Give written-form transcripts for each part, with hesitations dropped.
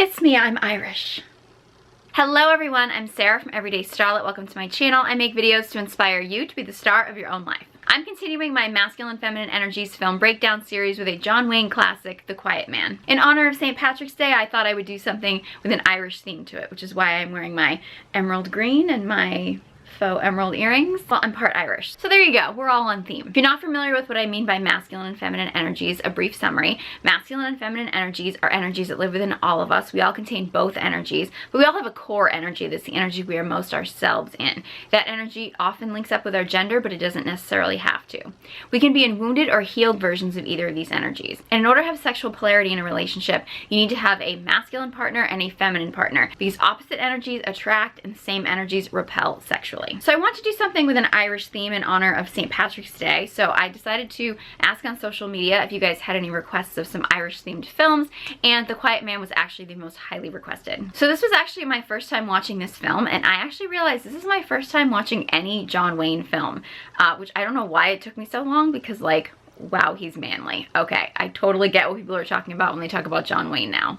Kiss me, I'm Irish. Hello everyone, I'm Sarah from Everyday Starlet. Welcome to my channel. I make videos to inspire you to be the star of your own life. I'm continuing my Masculine and Feminine Energies film breakdown series with a John Wayne classic, The Quiet Man. In honor of St. Patrick's Day, I thought I would do something with an Irish theme to it, which is why I'm wearing my emerald green and my faux emerald earrings. Well, I'm part Irish. So there you go, we're all on theme. If you're not familiar with what I mean by masculine and feminine energies, a brief summary. Masculine and feminine energies are energies that live within all of us. We all contain both energies, but we all have a core energy that's the energy we are most ourselves in. That energy often links up with our gender, but it doesn't necessarily have to. We can be in wounded or healed versions of either of these energies. And in order to have sexual polarity in a relationship, you need to have a masculine partner and a feminine partner, because opposite energies attract and the same energies repel sexually. So I want to do something with an Irish theme in honor of St. Patrick's Day. So I decided to ask on social media if you guys had any requests of some Irish themed films, and The Quiet Man was actually the most highly requested. So this was actually my first time watching this film, and I actually realized this is my first time watching any John Wayne film, which I don't know why it took me so long, because like, wow, he's manly. Okay, I totally get what people are talking about when they talk about John Wayne now.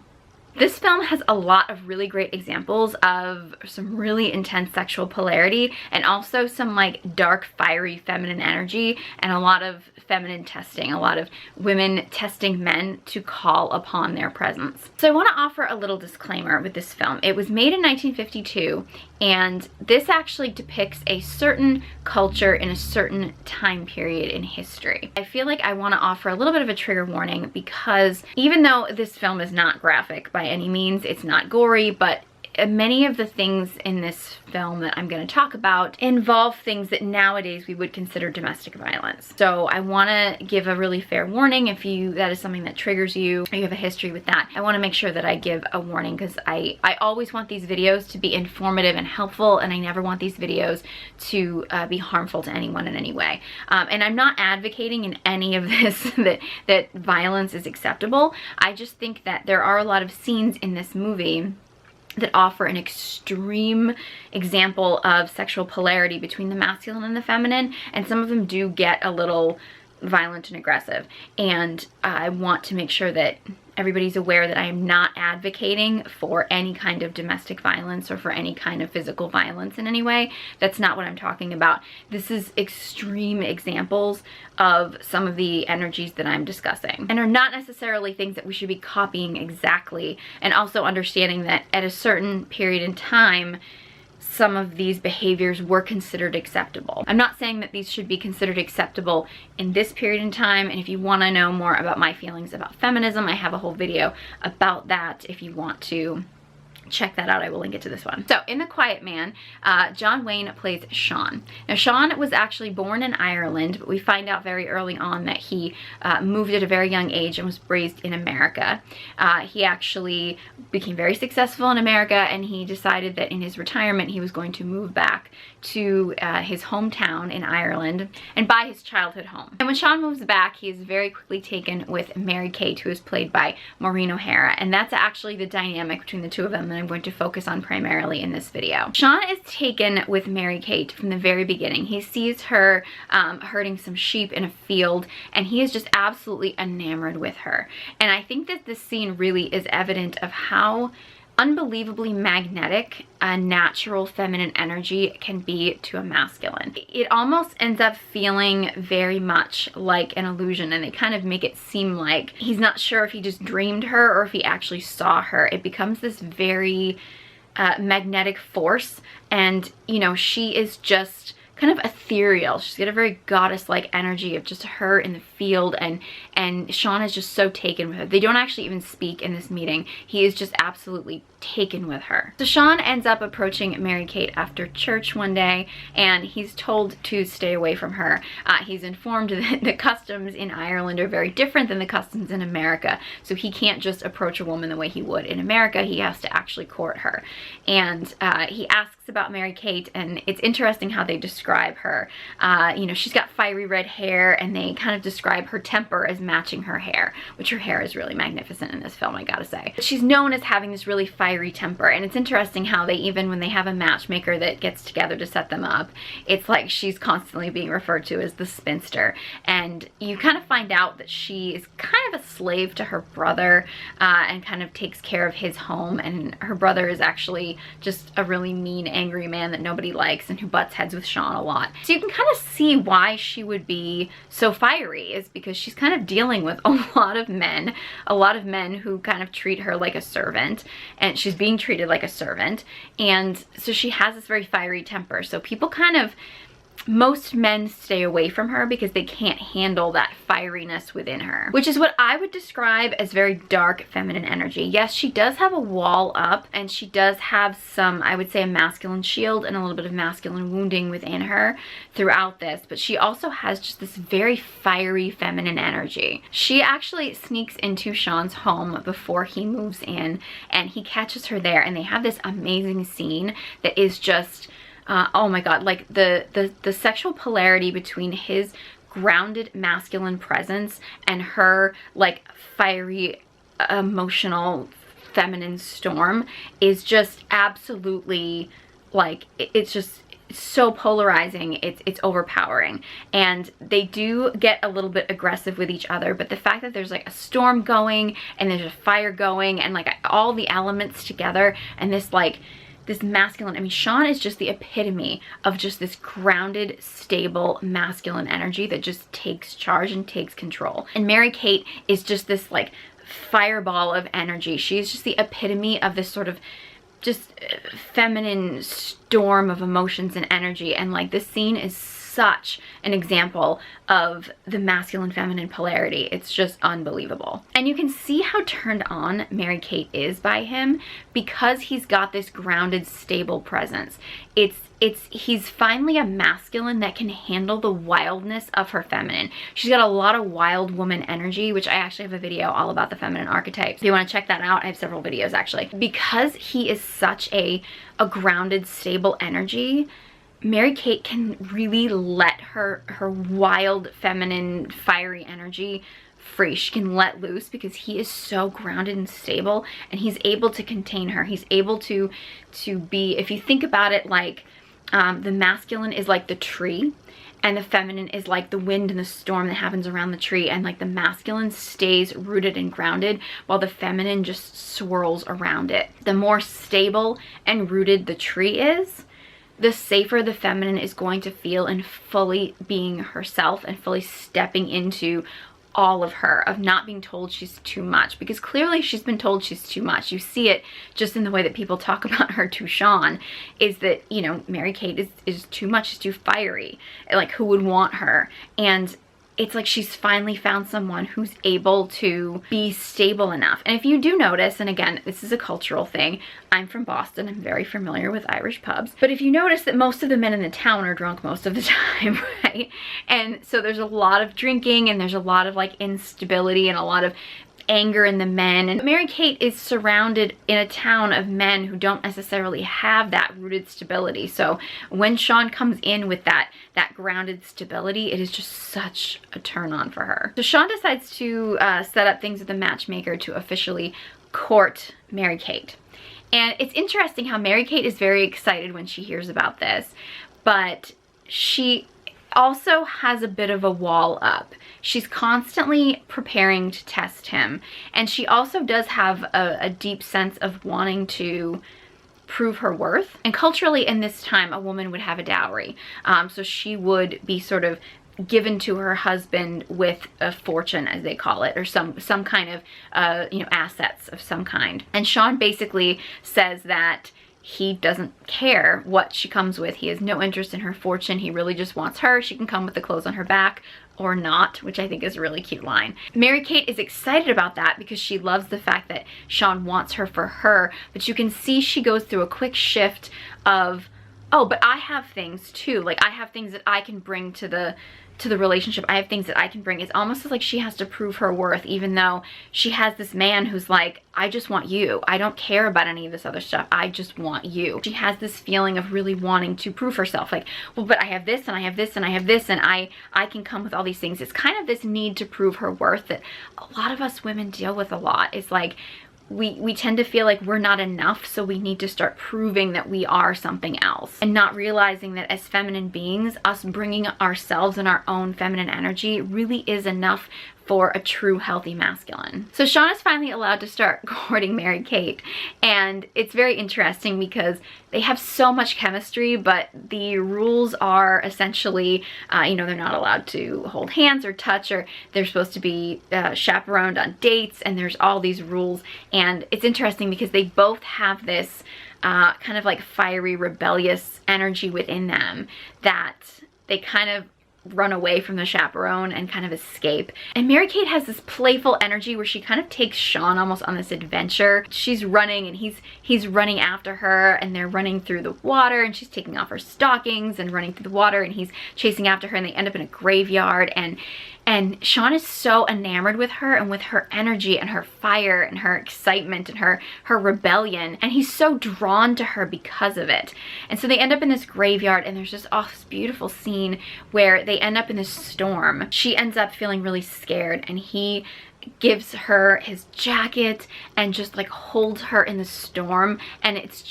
This film has a lot of really great examples of some really intense sexual polarity, and also some like dark, fiery feminine energy, and a lot of feminine testing, a lot of women testing men to call upon their presence. So I want to offer a little disclaimer with this film. It was made in 1952, and this actually depicts a certain culture in a certain time period in history. I feel like I want to offer a little bit of a trigger warning, because even though this film is not graphic by any means, it's not gory, but many of the things in this film that I'm going to talk about involve things that nowadays we would consider domestic violence. So I want to give a really fair warning if that is something that triggers you, or you have a history with that. I want to make sure that I give a warning, because I always want these videos to be informative and helpful, and I never want these videos to be harmful to anyone in any way. And I'm not advocating in any of this that violence is acceptable. I just think that there are a lot of scenes in this movie that offer an extreme example of sexual polarity between the masculine and the feminine, and some of them do get a little violent and aggressive. And I want to make sure that everybody's aware that I am not advocating for any kind of domestic violence or for any kind of physical violence in any way. That's not what I'm talking about. This is extreme examples of some of the energies that I'm discussing, and are not necessarily things that we should be copying exactly, and also understanding that at a certain period in time, some of these behaviors were considered acceptable. I'm not saying that these should be considered acceptable in this period in time, and if you want to know more about my feelings about feminism, I have a whole video about that if you want to check that out. I will link it to this one. So in The Quiet Man, John Wayne plays Sean. Now Sean was actually born in Ireland, but we find out very early on that he moved at a very young age and was raised in America. He actually became very successful in America, and he decided that in his retirement he was going to move back to his hometown in Ireland and buy his childhood home. And when Sean moves back, he is very quickly taken with Mary Kate, who is played by Maureen O'Hara, and that's actually the dynamic between the two of them that I'm going to focus on primarily in this video. Sean is taken with Mary Kate from the very beginning. He sees her herding some sheep in a field, and he is just absolutely enamored with her. And I think that this scene really is evident of how unbelievably magnetic a natural feminine energy can be to a masculine. It almost ends up feeling very much like an illusion, and they kind of make it seem like he's not sure if he just dreamed her or if he actually saw her. It becomes this very magnetic force, and you know, she is just kind of ethereal. She's got a very goddess-like energy of just her in the field, and Sean is just so taken with her. They don't actually even speak in this meeting. He is just absolutely taken with her. So Sean ends up approaching Mary Kate after church one day, and he's told to stay away from her. He's informed that the customs in Ireland are very different than the customs in America, so he can't just approach a woman the way he would in America. He has to actually court her. And he asks about Mary Kate, and it's interesting how they describe describe her. You know, she's got fiery red hair, and they kind of describe her temper as matching her hair, which her hair is really magnificent in this film, I gotta say. She's known as having this really fiery temper, and it's interesting how they, even when they have a matchmaker that gets together to set them up, it's like she's constantly being referred to as the spinster. And you kind of find out that she is kind of a slave to her brother, and kind of takes care of his home, and her brother is actually just a really mean, angry man that nobody likes and who butts heads with Sean a lot. So you can kind of see why she would be so fiery, is because she's kind of dealing with a lot of men who kind of treat her like a servant, and she's being treated like a servant, and so she has this very fiery temper. So people kind of, most men stay away from her because they can't handle that fieriness within her, which is what I would describe as very dark feminine energy. Yes, she does have a wall up, and she does have some, I would say, a masculine shield and a little bit of masculine wounding within her throughout this, but she also has just this very fiery feminine energy. She actually sneaks into Sean's home before he moves in, and he catches her there, and they have this amazing scene that is just oh my god, like the sexual polarity between his grounded masculine presence and her like fiery emotional feminine storm is just absolutely, like, it's just so polarizing. It's overpowering, and they do get a little bit aggressive with each other, but the fact that there's like a storm going and there's a fire going and like all the elements together, and this masculine, I mean, Sean is just the epitome of just this grounded, stable, masculine energy that just takes charge and takes control. And Mary-Kate is just this like fireball of energy. She's just the epitome of this sort of just feminine storm of emotions and energy. And like, this scene is such an example of the masculine feminine polarity. It's just unbelievable. And you can see how turned on Mary-Kate is by him because he's got this grounded, stable presence. He's finally a masculine that can handle the wildness of her feminine. She's got a lot of wild woman energy, which I actually have a video all about the feminine archetypes. If you want to check that out, I have several videos actually. Because he is such a grounded, stable energy, Mary-Kate can really let her wild, feminine, fiery energy free. She can let loose because he is so grounded and stable, and he's able to contain her. He's able to be, if you think about it, like the masculine is like the tree, and the feminine is like the wind and the storm that happens around the tree, and like the masculine stays rooted and grounded while the feminine just swirls around it. The more stable and rooted the tree is, the safer the feminine is going to feel in fully being herself and fully stepping into all of her, of not being told she's too much, because clearly she's been told she's too much. You see it just in the way that people talk about her to Sean, is that, you know, Mary-Kate is too much, she's too fiery, like who would want her? And it's like she's finally found someone who's able to be stable enough. And if you do notice, and again, this is a cultural thing, I'm from Boston, I'm very familiar with Irish pubs, but if you notice that most of the men in the town are drunk most of the time, right? And so there's a lot of drinking, and there's a lot of like instability and a lot of anger in the men, and Mary-Kate is surrounded in a town of men who don't necessarily have that rooted stability. So when Sean comes in with that grounded stability, it is just such a turn on for her. So Sean decides to set up things with the matchmaker to officially court Mary-Kate. And it's interesting how Mary-Kate is very excited when she hears about this, but she also has a bit of a wall up. She's constantly preparing to test him, and she also does have a deep sense of wanting to prove her worth. And culturally in this time, a woman would have a dowry, so she would be sort of given to her husband with a fortune, as they call it, or some kind of you know, assets of some kind. And Sean basically says that he doesn't care what she comes with. He has no interest in her fortune. He really just wants her. She can come with the clothes on her back or not, which I think is a really cute line. Mary-Kate is excited about that because she loves the fact that Sean wants her for her, but you can see she goes through a quick shift of, oh, but I have things too. Like, I have things that I can bring to the to the relationship. I have things that I can bring. It's almost like she has to prove her worth, even though she has this man who's like, I just want you. I don't care about any of this other stuff. I just want you. She has this feeling of really wanting to prove herself. Like, well, but I have this and I have this and I have this and I can come with all these things. It's kind of this need to prove her worth that a lot of us women deal with a lot. It's like, we tend to feel like we're not enough, so we need to start proving that we are something else, and not realizing that as feminine beings, us bringing ourselves and our own feminine energy really is enough for a true healthy masculine. So Sean is finally allowed to start courting Mary Kate, and it's very interesting because they have so much chemistry, but the rules are essentially, you know, they're not allowed to hold hands or touch, or they're supposed to be chaperoned on dates, and there's all these rules. And it's interesting because they both have this kind of like fiery, rebellious energy within them that they kind of run away from the chaperone and kind of escape. And Mary Kate has this playful energy where she kind of takes Sean almost on this adventure. She's running and he's running after her, and they're running through the water, and she's taking off her stockings and running through the water, and he's chasing after her, and they end up in a graveyard. And Sean is so enamored with her and with her energy and her fire and her excitement and her rebellion, and he's so drawn to her because of it. And so they end up in this graveyard, and there's just this beautiful scene where they end up in this storm. She ends up feeling really scared, and he gives her his jacket and just like holds her in the storm. And it's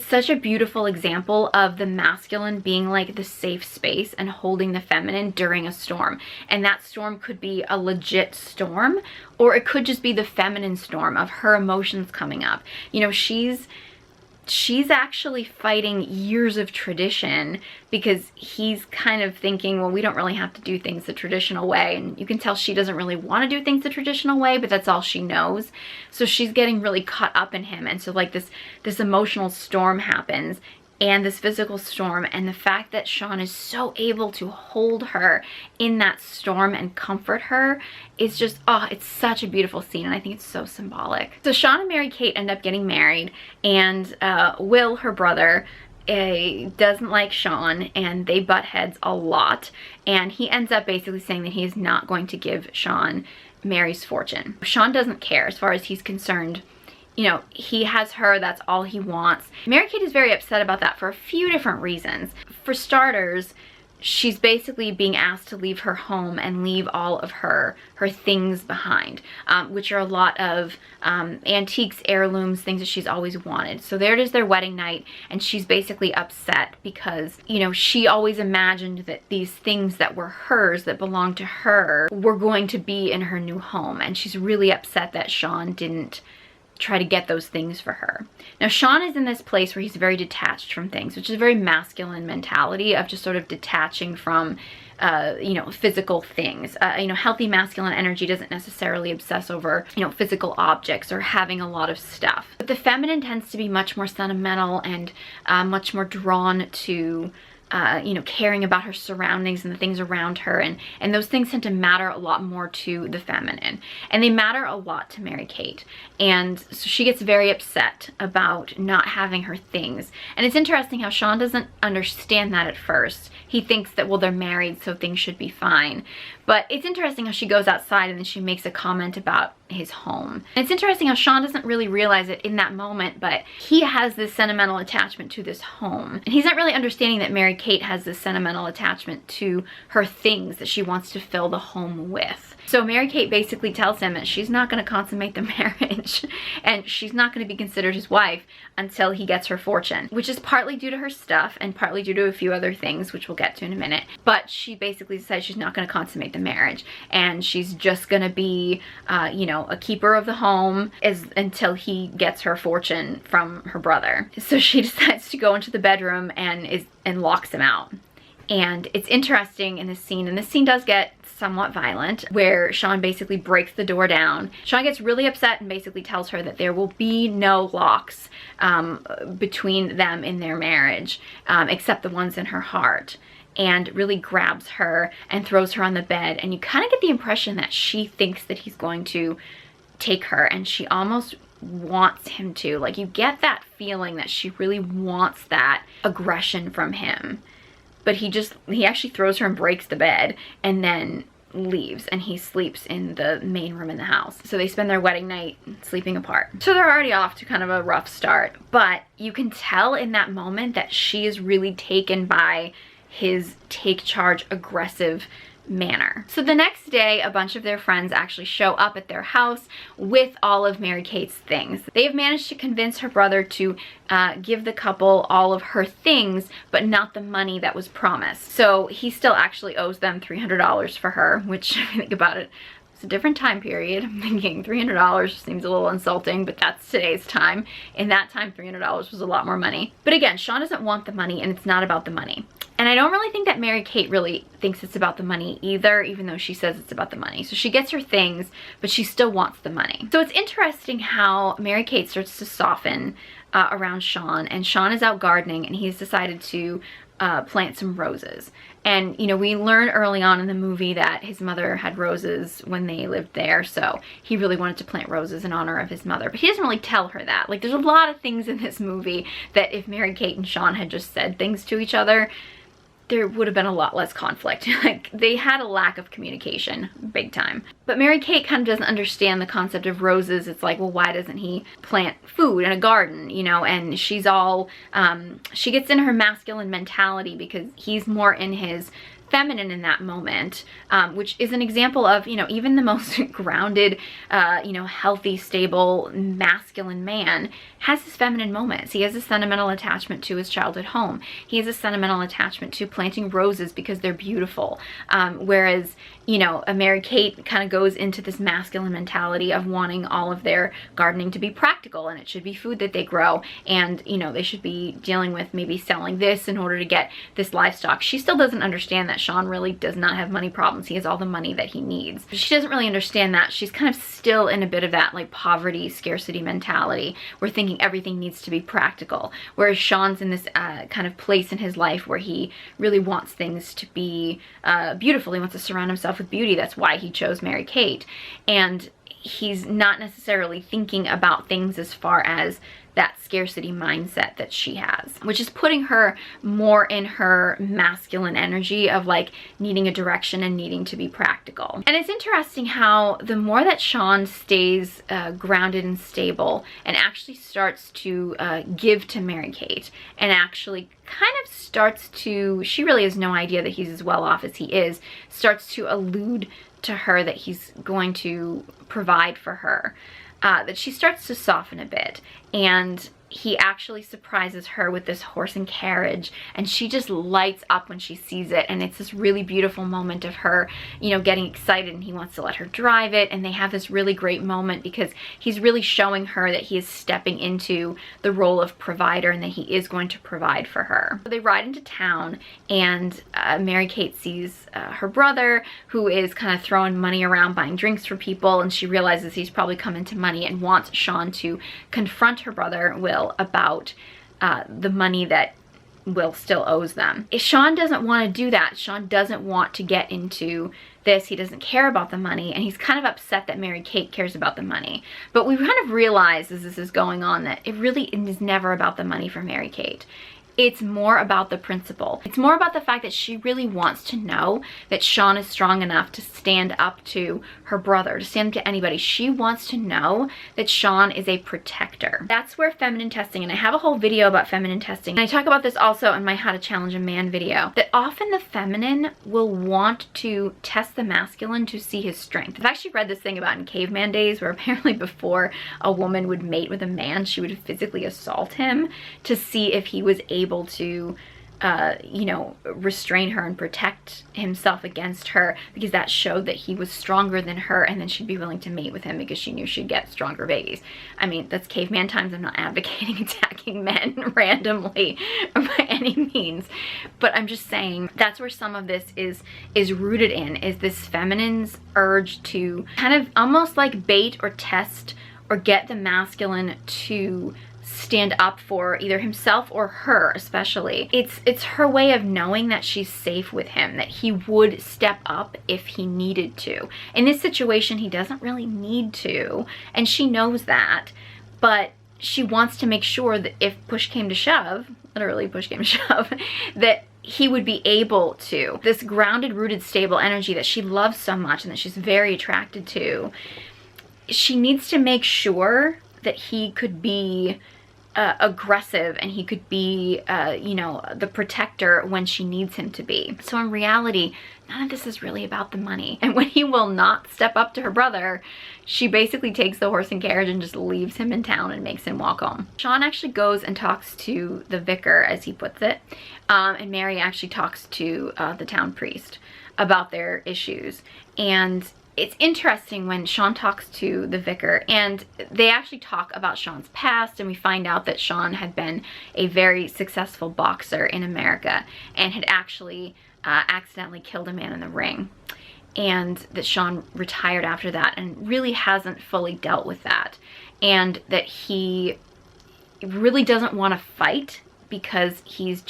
such a beautiful example of the masculine being like the safe space and holding the feminine during a storm. And that storm could be a legit storm, or it could just be the feminine storm of her emotions coming up. You know, she's actually fighting years of tradition because he's kind of thinking, well, we don't really have to do things the traditional way. And you can tell she doesn't really want to do things the traditional way, but that's all she knows. So she's getting really caught up in him. And so like this emotional storm happens, and this physical storm, and the fact that Sean is so able to hold her in that storm and comfort her is just, it's such a beautiful scene, and I think it's so symbolic. So Sean and Mary Kate end up getting married, and Will, her brother, doesn't like Sean, and they butt heads a lot, and he ends up basically saying that he is not going to give Sean Mary's fortune. Sean doesn't care as far as he's concerned. You know, he has her, that's all he wants. Mary Kate is very upset about that for a few different reasons. For starters, she's basically being asked to leave her home and leave all of her things behind, which are a lot of antiques, heirlooms, things that she's always wanted. So there it is, their wedding night, and she's basically upset because, you know, she always imagined that these things that were hers, that belonged to her, were going to be in her new home. And she's really upset that Sean didn't try to get those things for her. Now Sean is in this place where he's very detached from things, which is a very masculine mentality of just sort of detaching from you know, physical things. You know, healthy masculine energy doesn't necessarily obsess over, you know, physical objects or having a lot of stuff. But the feminine tends to be much more sentimental and much more drawn to you know, caring about her surroundings and the things around her, and those things tend to matter a lot more to the feminine, and they matter a lot to Mary Kate. And so she gets very upset about not having her things. And it's interesting how Sean doesn't understand that at first. He thinks that, well, they're married, so things should be fine. But it's interesting how she goes outside and then she makes a comment about his home. And it's interesting how Sean doesn't really realize it in that moment, but he has this sentimental attachment to this home. And he's not really understanding that Mary Kate has this sentimental attachment to her things that she wants to fill the home with. So Mary Kate basically tells him that she's not going to consummate the marriage and she's not going to be considered his wife until he gets her fortune, which is partly due to her stuff and partly due to a few other things, which we'll get to in a minute. But she basically decides she's not going to consummate the marriage, and she's just going to be, you know, a keeper of the home until he gets her fortune from her brother. So she decides to go into the bedroom and locks him out. And it's interesting in this scene, and this scene does get somewhat violent, where Sean basically breaks the door down. Sean gets really upset and basically tells her that there will be no locks between them in their marriage, except the ones in her heart, and really grabs her and throws her on the bed. And you kind of get the impression that she thinks that he's going to take her, and she almost wants him to. Like, you get that feeling that she really wants that aggression from him. but he actually throws her and breaks the bed and then leaves, and he sleeps in the main room in the house. So they spend their wedding night sleeping apart. So they're already off to kind of a rough start, but you can tell in that moment that she is really taken by his take charge, aggressive manner. So the next day, a bunch of their friends actually show up at their house with all of Mary-Kate's things. They've managed to convince her brother to give the couple all of her things, but not the money that was promised. So he still actually owes them $300 for her, which, if you think about it, it's a different time period. I'm thinking $300 seems a little insulting, but that's today's time. In that time, $300 was a lot more money. But again, Sean doesn't want the money, and it's not about the money. And I don't really think that Mary-Kate really thinks it's about the money either, even though she says it's about the money. So she gets her things, but she still wants the money. So it's interesting how Mary-Kate starts to soften around Sean, and Sean is out gardening, and he's decided to plant some roses. And, you know, we learn early on in the movie that his mother had roses when they lived there, so he really wanted to plant roses in honor of his mother. But he doesn't really tell her that. Like, there's a lot of things in this movie that if Mary-Kate and Sean had just said things to each other, there would have been a lot less conflict. Like, they had a lack of communication, big time. But Mary-Kate kind of doesn't understand the concept of roses. It's like, well, why doesn't he plant food in a garden, you know? And she's all, she gets in her masculine mentality because he's more in his feminine in that moment, which is an example of, you know, even the most grounded, you know, healthy, stable, masculine man has his feminine moments. He has a sentimental attachment to his childhood home. He has a sentimental attachment to planting roses because they're beautiful. Whereas, you know, a Mary-Kate kind of goes into this masculine mentality of wanting all of their gardening to be practical, and it should be food that they grow, and, you know, they should be dealing with maybe selling this in order to get this livestock. She still doesn't understand that Sean really does not have money problems. He has all the money that he needs. She doesn't really understand that. She's kind of still in a bit of that like poverty, scarcity mentality. We're thinking everything needs to be practical. Whereas Sean's in this kind of place in his life where he really wants things to be beautiful. He wants to surround himself with beauty. That's why he chose Mary-Kate. And he's not necessarily thinking about things as far as that scarcity mindset that she has, which is putting her more in her masculine energy of like needing a direction and needing to be practical. And it's interesting how the more that Sean stays grounded and stable and actually starts to give to Mary-Kate and actually kind of starts to, she really has no idea that he's as well off as he is, starts to allude to her that he's going to provide for her, that she starts to soften a bit, and he actually surprises her with this horse and carriage, and she just lights up when she sees it. And it's this really beautiful moment of her, you know, getting excited, and he wants to let her drive it, and they have this really great moment because he's really showing her that he is stepping into the role of provider and that he is going to provide for her. So they ride into town, and Mary-Kate sees her brother, who is kind of throwing money around buying drinks for people, and she realizes he's probably come into money and wants Sean to confront her brother, Will, about the money that Will still owes them. Sean doesn't want to do that. Sean doesn't want to get into this. He doesn't care about the money, and he's kind of upset that Mary-Kate cares about the money. But we kind of realize as this is going on that it really is never about the money for Mary-Kate. It's more about the principle. It's more about the fact that she really wants to know that Sean is strong enough to stand up to her brother, to stand up to anybody. She wants to know that Sean is a protector. That's where feminine testing, and I have a whole video about feminine testing, and I talk about this also in my How to Challenge a Man video, that often the feminine will want to test the masculine to see his strength. I've actually read this thing about in caveman days where apparently before a woman would mate with a man, she would physically assault him to see if he was able to you know, restrain her and protect himself against her, because that showed that he was stronger than her, and then she'd be willing to mate with him because she knew she'd get stronger babies. I mean, that's caveman times. I'm not advocating attacking men randomly by any means, but I'm just saying that's where some of this is rooted in, is this feminine's urge to kind of almost like bait or test or get the masculine to stand up for either himself or her, especially. It's her way of knowing that she's safe with him, that he would step up if he needed to. In this situation, he doesn't really need to, and she knows that, but she wants to make sure that if push came to shove, literally push came to shove, that he would be able to. This grounded, rooted, stable energy that she loves so much and that she's very attracted to, she needs to make sure that he could be aggressive and he could be, you know, the protector when she needs him to be. So in reality, none of this is really about the money. And when he will not step up to her brother, she basically takes the horse and carriage and just leaves him in town and makes him walk home. Sean actually goes and talks to the vicar, as he puts it, and Mary actually talks to the town priest about their issues. And it's interesting when Sean talks to the vicar, and they actually talk about Sean's past, and we find out that Sean had been a very successful boxer in America and had actually accidentally killed a man in the ring, and that Sean retired after that and really hasn't fully dealt with that, and that he really doesn't want to fight because he's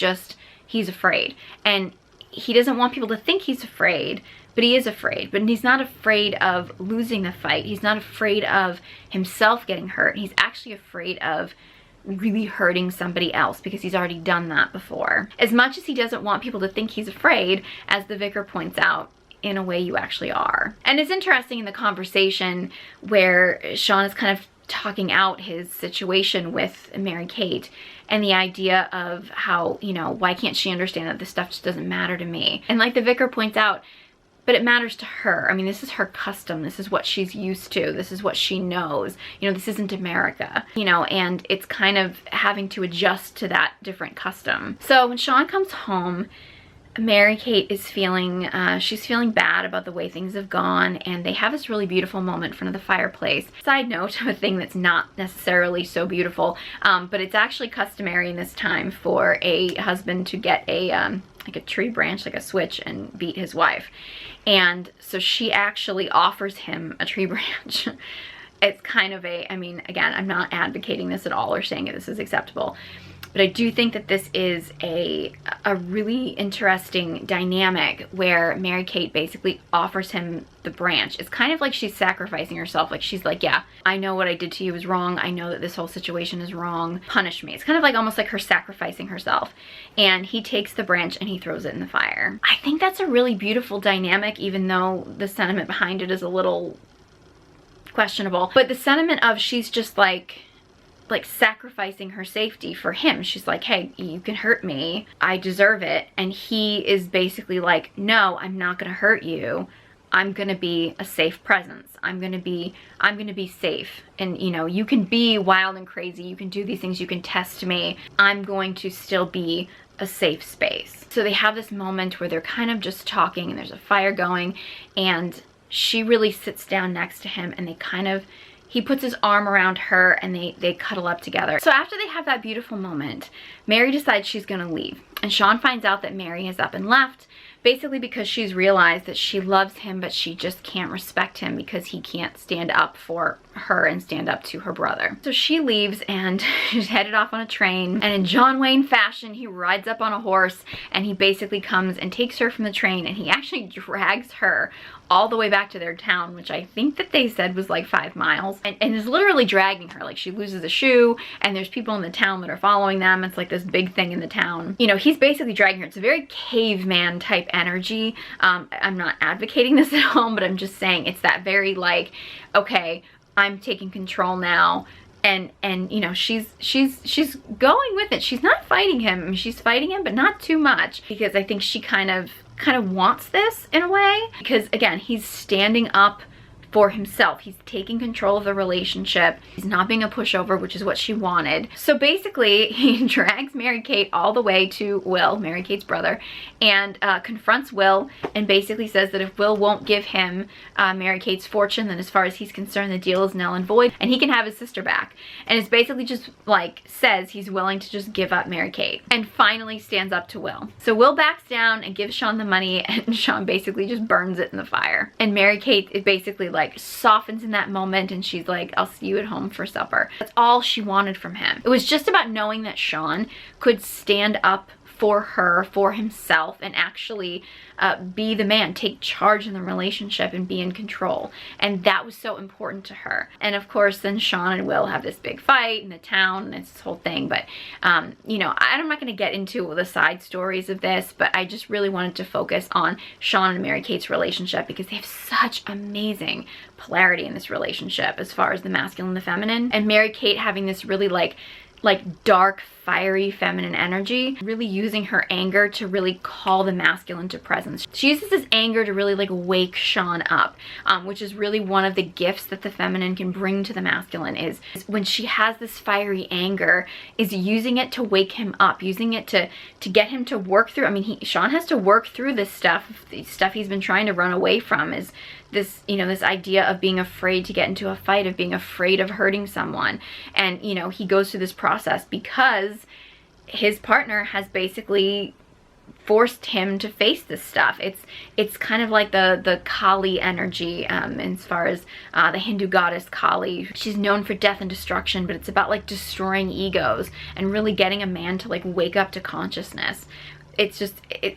afraid, and he doesn't want people to think he's afraid, but he is afraid. But he's not afraid of losing the fight. He's not afraid of himself getting hurt. He's actually afraid of really hurting somebody else because he's already done that before. As much as he doesn't want people to think he's afraid, as the vicar points out, in a way you actually are. And it's interesting in the conversation where Sean is kind of talking out his situation with Mary Kate and the idea of how, you know, why can't she understand that this stuff just doesn't matter to me? And like the vicar points out, but it matters to her. I mean, this is her custom. This is what she's used to. This is what she knows. You know, this isn't America, you know, and it's kind of having to adjust to that different custom. So when Sean comes home, Mary Kate is feeling, she's feeling bad about the way things have gone, and they have this really beautiful moment in front of the fireplace. Side note of a thing that's not necessarily so beautiful, but it's actually customary in this time for a husband to get a, like a tree branch, like a switch, and beat his wife. And so she actually offers him a tree branch. It's kind of a, I mean, again, I'm not advocating this at all or saying that this is acceptable, but I do think that this is a really interesting dynamic where Mary Kate basically offers him the branch. It's kind of like she's sacrificing herself. Like she's like, yeah, I know what I did to you is wrong. I know that this whole situation is wrong. Punish me. It's kind of like almost like her sacrificing herself. And he takes the branch and he throws it in the fire. I think that's a really beautiful dynamic, even though the sentiment behind it is a little questionable. But the sentiment of she's just like sacrificing her safety for him. She's like, hey, you can hurt me. I deserve it. And he is basically like, no, I'm not gonna hurt you. I'm gonna be a safe presence. I'm gonna be safe. And you know, you can be wild and crazy. You can do these things. You can test me. I'm going to still be a safe space. So they have this moment where they're kind of just talking and there's a fire going, and she really sits down next to him, and they kind of, he puts his arm around her and they cuddle up together. So after they have that beautiful moment, Mary decides she's gonna leave. And Sean finds out that Mary has up and left, basically because she's realized that she loves him, but she just can't respect him because he can't stand up for her and stand up to her brother. So she leaves and she's headed off on a train, and in John Wayne fashion, he rides up on a horse and he basically comes and takes her from the train, and he actually drags her all the way back to their town, which I think that they said was like 5 miles, and is literally dragging her. Like she loses a shoe and there's people in the town that are following them. It's like this big thing in the town. You know, he's basically dragging her. It's a very caveman type energy. I'm not advocating this at all, but I'm just saying it's that very like, okay, I'm taking control now. And you know, she's going with it. She's not fighting him. I mean, she's fighting him, but not too much, because I think she kind of wants this in a way, because again, he's standing up for himself. He's taking control of the relationship. He's not being a pushover, which is what she wanted. So basically, he drags Mary Kate all the way to Will, Mary Kate's brother, and confronts Will, and basically says that if Will won't give him Mary Kate's fortune, then as far as he's concerned, the deal is null and void, and he can have his sister back. And it's basically just like says he's willing to just give up Mary Kate, and finally stands up to Will. So Will backs down and gives Sean the money, and Sean basically just burns it in the fire. And Mary Kate is basically like softens in that moment, and she's like, I'll see you at home for supper. That's all she wanted from him. It was just about knowing that Sean could stand up for her, for himself, and actually be the man, take charge in the relationship and be in control. And that was so important to her. And of course, then Sean and Will have this big fight in the town, and it's this whole thing. But, you know, I'm not going to get into the side stories of this, but I just really wanted to focus on Sean and Mary-Kate's relationship because they have such amazing polarity in this relationship as far as the masculine and the feminine. And Mary-Kate having this really like dark, fiery feminine energy, really using her anger to really call the masculine to presence. She uses this anger to really like wake Sean up, which is really one of the gifts that the feminine can bring to the masculine, is when she has this fiery anger, is using it to wake him up, using it to get him to work through. I mean, Sean has to work through this stuff, the stuff he's been trying to run away from, is this, you know, this idea of being afraid to get into a fight, of being afraid of hurting someone. And, you know, he goes through this process because his partner has basically forced him to face this stuff. It's kind of like the Kali energy, as far as the Hindu goddess Kali. She's known for death and destruction, but it's about like destroying egos and really getting a man to like wake up to consciousness. It's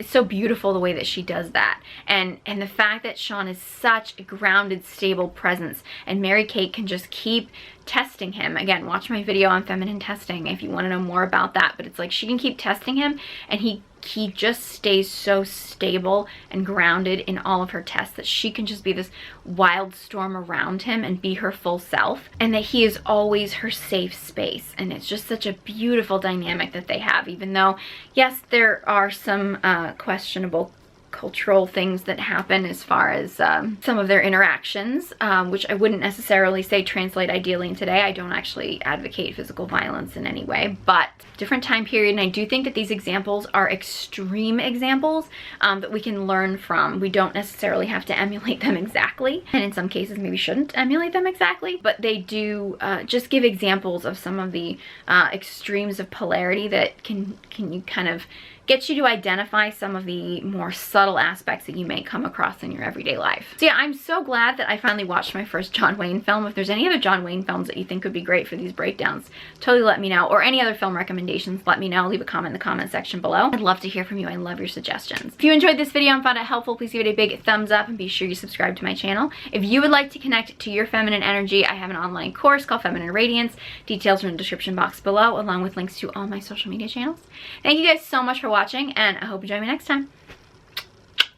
so beautiful the way that she does that. And the fact that Sean is such a grounded, stable presence, and Mary-Kate can just keep testing him. Again, watch my video on feminine testing if you want to know more about that. But it's like she can keep testing him, and he just stays so stable and grounded in all of her tests that she can just be this wild storm around him and be her full self, and that he is always her safe space. And it's just such a beautiful dynamic that they have, even though, yes, there are some questionable cultural things that happen as far as some of their interactions, which I wouldn't necessarily say translate ideally in today. I don't actually advocate physical violence in any way, but different time period. And I do think that these examples are extreme examples that we can learn from. We don't necessarily have to emulate them exactly, and in some cases maybe shouldn't emulate them exactly, but they do just give examples of some of the extremes of polarity that can you kind of get you to identify some of the more subtle aspects that you may come across in your everyday life. So yeah, I'm so glad that I finally watched my first John Wayne film. If there's any other John Wayne films that you think would be great for these breakdowns, totally let me know. Or any other film recommendations, let me know. Leave a comment in the comment section below. I'd love to hear from you. I love your suggestions. If you enjoyed this video and found it helpful, please give it a big thumbs up and be sure you subscribe to my channel. If you would like to connect to your feminine energy, I have an online course called Feminine Radiance. Details are in the description box below, along with links to all my social media channels. Thank you guys so much for watching, and I hope you join me next time.